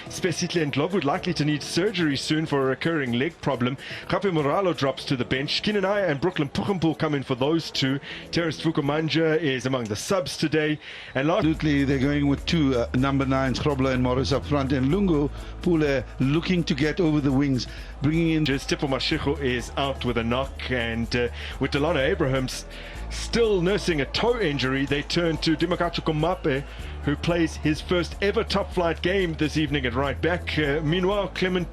Spesihle and Ndlovu likely to need surgery soon for a recurring leg problem. Gape Moralo drops to the bench. Kinanaya and Brooklyn Puchempul come in for those two. Terence Fukumanja is among the subs today. And Absolutely, they're going with two number 9s, Grobler and Morris up front, and Lungu Pule looking to get over the wings, bringing in. Tipo Mashigo is out with a knock, and with Delano Abrahams still nursing a toe injury, they turn to Dimakacho Komape, who plays his first ever top flight game this evening at right back. Meanwhile, Clement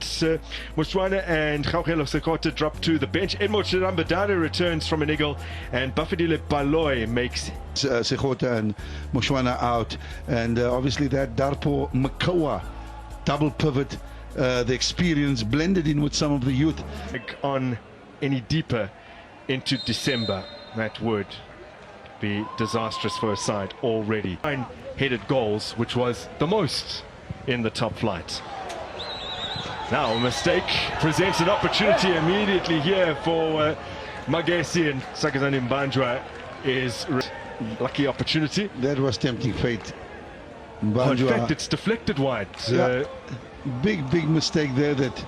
Muswana and Gaugelo Sekota drop to the bench. Edmo Chirambadare returns from an eagle, and Bafedile Baloy makes Sekota and Muswana out, and obviously that Darpo Makawa double pivot, the experience blended in with some of the youth. On any deeper into December, that would be disastrous for a side already. 9-headed goals, which was the most in the top flight. Now a mistake presents an opportunity immediately here for Magesi, and Sakazani Mbanjwa is lucky opportunity. That was tempting fate. Oh, in fact, it's deflected wide. Big mistake there that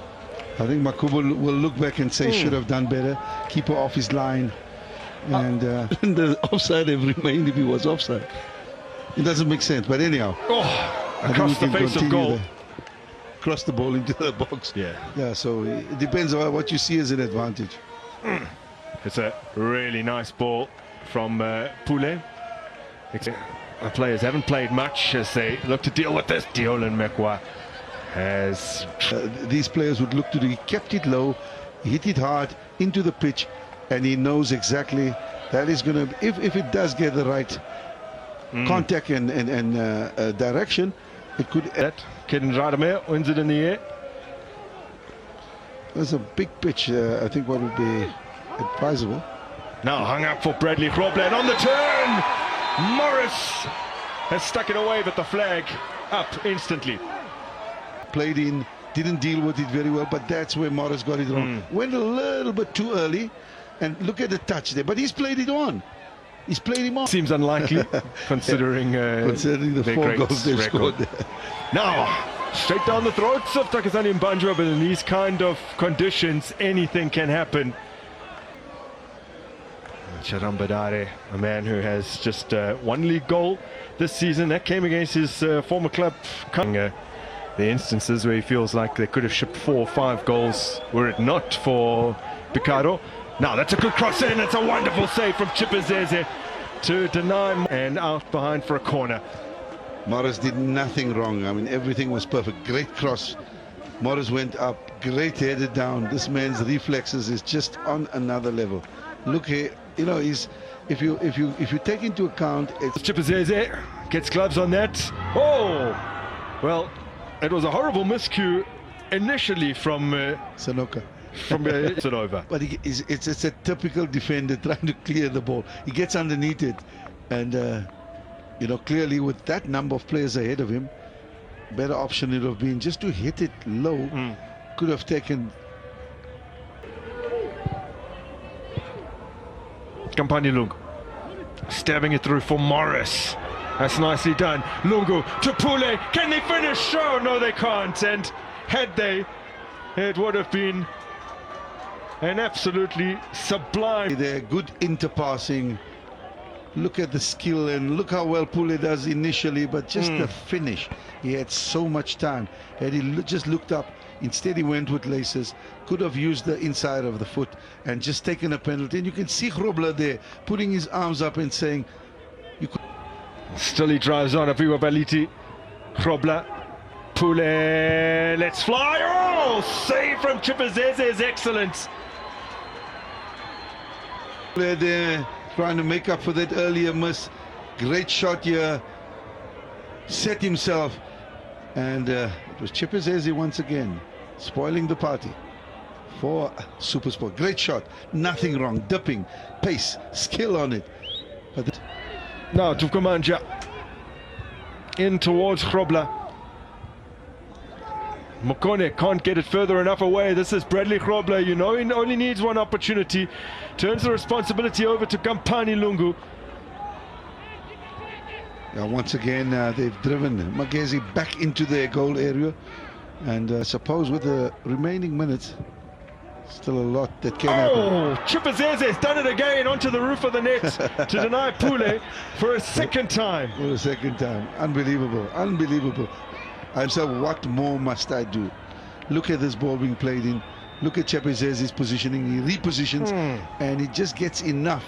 I think Makubu will look back and say should have done better. Keeper off his line, and the offside have remained if he was offside. It doesn't make sense, but anyhow. Across the face of goal. Cross the ball into the box. Yeah, so it depends on what you see as an advantage. It's a really nice ball from Pule. The players haven't played much as they look to deal with this. Diolan Mekwa has... these players would look to do, he kept it low, hit it hard into the pitch, and he knows exactly that is going to, if it does get the right contact and direction, it could... Kid Radamel wins it in the air. There's a big pitch, I think what would be advisable. Now hung up for Bradley Grobler, and on the turn, Morris has stuck it away, but the flag up instantly. Played in, didn't deal with it very well, but that's where Morris got it wrong. Went a little bit too early, and look at the touch there, but he's played it on. He's played him on. Seems unlikely, considering the 4 goals they've scored there. Now, straight down the throats of Takazani Mbanjwa, but in these kind of conditions, anything can happen. Charambadare, a man who has just one league goal this season. That came against his former club. The instances where he feels like they could have shipped 4 or 5 goals were it not for Picaro. Now that's a good cross in. It's a wonderful save from Chipazeze to deny, and out behind for a corner. Morris did nothing wrong. I mean, everything was perfect. Great cross. Morris went up, great headed down. This man's reflexes is just on another level. Look here, you know, he's if you take into account, it's Chipazeze gets gloves on that. Oh, well, it was a horrible miscue initially from Sanoka. From Sonova. But it's a typical defender trying to clear the ball. He gets underneath it, and you know, clearly with that number of players ahead of him, better option it would have been just to hit it low. Could have taken. Kampani Lungu stabbing it through for Morris. That's nicely done. Lungu to Pule. Can they finish? Oh, no, they can't. And had they, it would have been an absolutely sublime. They're good interpassing. Look at the skill, and look how well Pule does initially, but just the finish. He had so much time. Had he just looked up, instead he went with laces. Could have used the inside of the foot and just taken a penalty. And you can see Grobler there putting his arms up and saying, you could. Still he drives on. Aviwa Baliti. Grobler. Pule. Let's fly. Oh, save from Chipazeze is excellent. Pule there trying to make up for that earlier miss. Great shot here. Set himself. And it was Chipazeze once again spoiling the party for Supersport. Great shot. Nothing wrong. Dipping. Pace. Skill on it. But now Tukumanja in towards Grobler. Mokone can't get it further enough away. This is Bradley Grobler. You know, he only needs one opportunity. Turns the responsibility over to Kampani Lungu. Once again, they've driven Magesi back into their goal area. And I suppose with the remaining minutes, still a lot that can happen. Oh, Chipazeze's done it again onto the roof of the net to deny Pule for a second time. For a second time. Unbelievable, unbelievable. And so what more must I do? Look at this ball being played in. Look at Chipazeze's positioning. He repositions and he just gets enough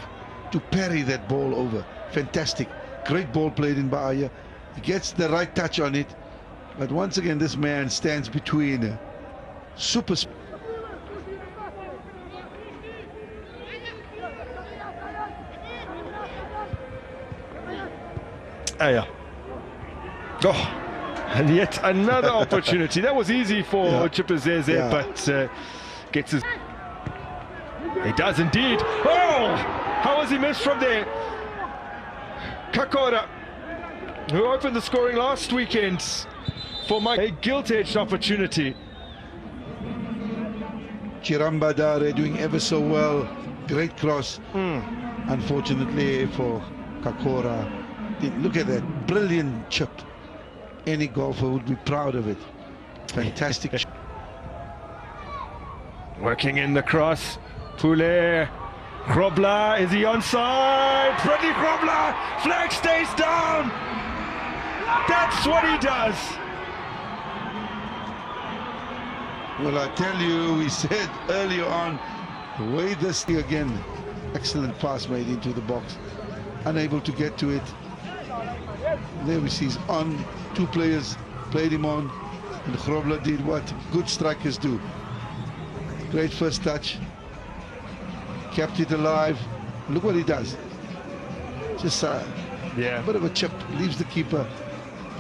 to parry that ball over. Fantastic. Great ball played in by Aya. He gets the right touch on it. But once again, this man stands between Supersport. Aya. Oh, and yet another opportunity. That was easy for Chipazeze, but gets his... He does indeed. Oh, how was he missed from there? Kakora, who opened the scoring last weekend for a gilt-edged opportunity. Chirambadare doing ever so well. Great cross. Unfortunately for Kakora. Look at that brilliant chip. Any golfer would be proud of it. Fantastic. Working in the cross. Pule. Krobler, is he onside? Freddie Krobler, flag stays down. That's what he does. Well, I tell you, we said earlier on, the way this thing again, excellent pass made into the box, unable to get to it. There we see he's on, two players played him on, and Krobler did what good strikers do. Great first touch, kept it alive. Look what he does. Just a bit of a chip, leaves the keeper.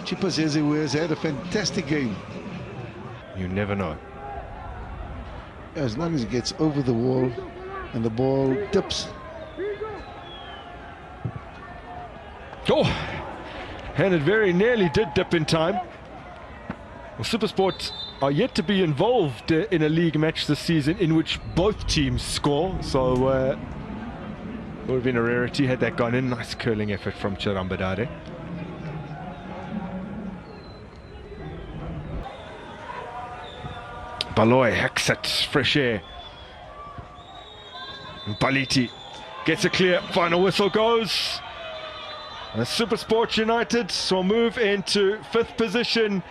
Chipazeze has had a fantastic game. You never know. As long as he gets over the wall and the ball dips. Oh, and it very nearly did dip in time. Well, Supersport are yet to be involved in a league match this season in which both teams score, so it would have been a rarity had that gone in. Nice curling effort from Chirambadare. Baloy hacks at fresh air. Baliti gets a clear, final whistle goes. And Supersport United will move into 5th position